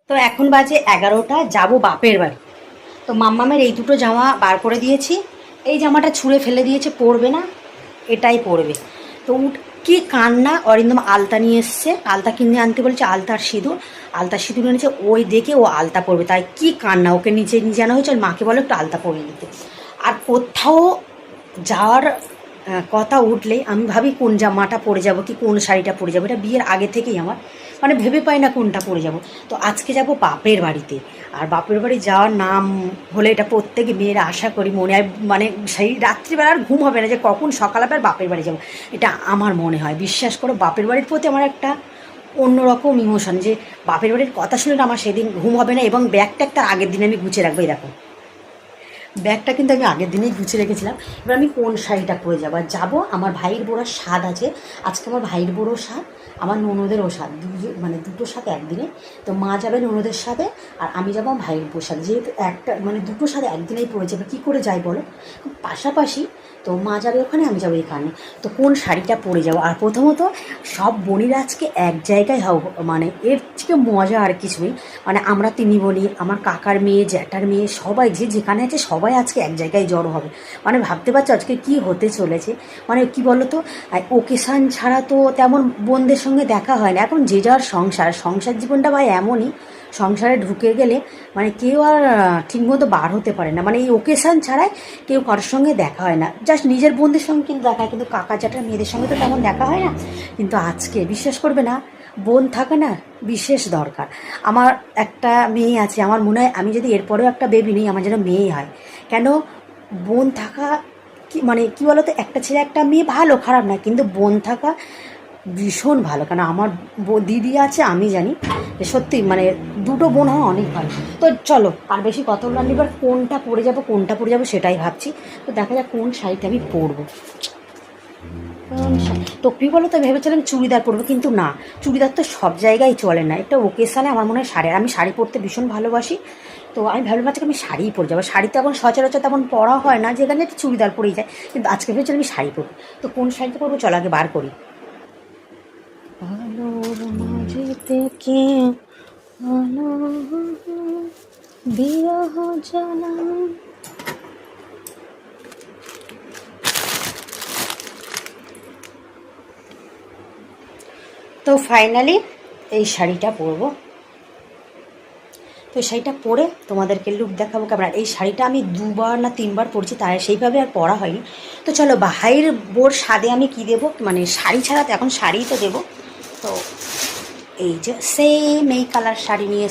তো এখন বাজে 11টা, যাবো বাপের বাড়ি। তো মাম্মামের এই দুটো জামা বার করে দিয়েছি। এই জামাটা ছুঁড়ে ফেলে দিয়েছে, পরবে না, এটাই পরবে। তো কি কান্না, অরিন্দম আলতা নিয়ে এসছে, আলতা কিনে আনতে বলছে, আলতার সিঁদুর এনেছে, ওই দেখে ও আলতা পরবে, তাই কি কান্না, ওকে নিচে নিয়ে আনা হয়েছে, ওর মাকে বলে একটু আলতা পরিয়ে নিতে। আর কোথাও যাওয়ার কথা উঠলেই আমি ভাবি কোন জামাটা পরে যাব, কি কোন শাড়িটা পরে যাবো। এটা বিয়ের আগে থেকেই আমার মানে ভেবে পাই না কোনটা পরে যাব। তো আজকে যাব বাপের বাড়িতে। আর বাপের বাড়ি যাওয়ার নাম হলে এটা প্রত্যেক মেয়েরা আশা করি মনে হয়, মানে সেই রাত্রিবেলা আর ঘুম হবে না যে কখন সকালবেলা বাপের বাড়ি যাব। এটা আমার মনে হয়, বিশ্বাস করো, বাপের বাড়ির প্রতি আমার একটা অন্যরকম ইমোশন, যে বাপের বাড়ির কথা শুনে আমার সেদিন ঘুম হবে না। এবং ব্যাগটা একটা আগের দিন আমি গুছিয়ে রাখবো। এই দেখো, ব্যাগটা কিন্তু আমি আগের দিনেই গুছিয়ে রেখেছিলাম। এবার আমি কোন শাড়িটা পরে যাবো। আর যাবো, আমার ভাইয়ের বোরার স্বাদ আছে আজকে, আমার ভাইয়ের বোরও স্বাদ, আমার ননদেরও স্বাদ, মানে দুটো সাথে একদিনে। তো মা যাবে ননদের সাথে, আর আমি যাবো আমার ভাইয়ের বোর সাথে, যেহেতু একটা মানে দুটো সাথে একদিনেই পড়ে যাবে, কী করে যাই বলো, পাশাপাশি। তো মা যাবে ওখানে, আমি যাবো এখানে। তো কোন শাড়িটা পরে যাবো। আর প্রথমত সব বোনেরা আজকে এক জায়গায় হও, মানে এর থেকে মজা আর কিছুই। মানে আমরা তিন বোনই, আমার কাকার মেয়ে, জ্যাঠার মেয়ে, সবাই যে যেখানে আছে সবাই আজকে এক জায়গায় জড়ো হবে। মানে ভাবতে পারছো আজকে কি হতে চলেছে। মানে কি বলো তো, ওকেশান ছাড়া তো তেমন বোনদের সঙ্গে দেখা হয় না। এখন যে যার সংসার জীবনটা ভাই এমনই, সংসারে ঢুকে গেলে মানে কেউ আর ঠিকমতো বার হতে পারে না। মানে এই ওকেশান ছাড়াই কেউ কারোর সঙ্গে দেখা হয় না। জাস্ট নিজের বোনদের সঙ্গে কিন্তু দেখা হয়, কিন্তু কাকা জ্যাঠার মেয়েদের সঙ্গে তো তেমন দেখা হয় না। কিন্তু আজকে বিশ্বাস করবে না, বোন থাকা না বিশেষ দরকার। আমার একটা মেয়ে আছে, আমার মনে হয় আমি যদি এরপরেও একটা বেবি নেই, আমার যেন মেয়ে হয়। কেন, বোন থাকা কি মানে কি বলতো, একটা ছেলে একটা মেয়ে ভালো, খারাপ না, কিন্তু বোন থাকা ভীষণ ভালো। কেন আমার দিদি আছে, আমি জানি যে সত্যি মানে দুটো বোন হওয়া অনেক ভালো। তো চলো আর বেশি কথা বললাম, এবার কোনটা পরে যাবো সেটাই ভাবছি। তো দেখা যাক কোন শাড়িটা আমি পরবো। তো কী বলো, তো ভেবেছিলাম চুড়িদার পরবো, কিন্তু না, চুড়িদার তো সব জায়গায় চলে না। একটা ওকেশানে আমার মনে হয় শাড়ি, আমি শাড়ি পরতে ভীষণ ভালোবাসি। তো আমি ভাবলাম আজকে আমি শাড়িই পরে যাবো। শাড়ি তো এখন সচরাচর তেমন পরা হয় না, যেখানে একটা চুড়িদার পরেই যায়, কিন্তু আজকে ভেবেছিলাম আমি শাড়ি পরবো। তো কোন শাড়িটা পরবো চলো আগে বার করি। আলোর মাঝে থেকে আলো বিরহ জানা। তো ফাইনালি এই শাড়িটা পরবো। তো এই শাড়িটা পরে তোমাদেরকে লুক দেখাবো কেমন। আর এই শাড়িটা আমি 2বার না 3বার পরছি, তাই সেইভাবে আর পরা হয়নি। তো চলো ভাইয়ের বোর স্বাদে আমি কি দেবো, মানে শাড়ি ছাড়া তো এখন শাড়িই তো দেবো। তো এই যে সেম এই কালার শাড়ি নিয়ে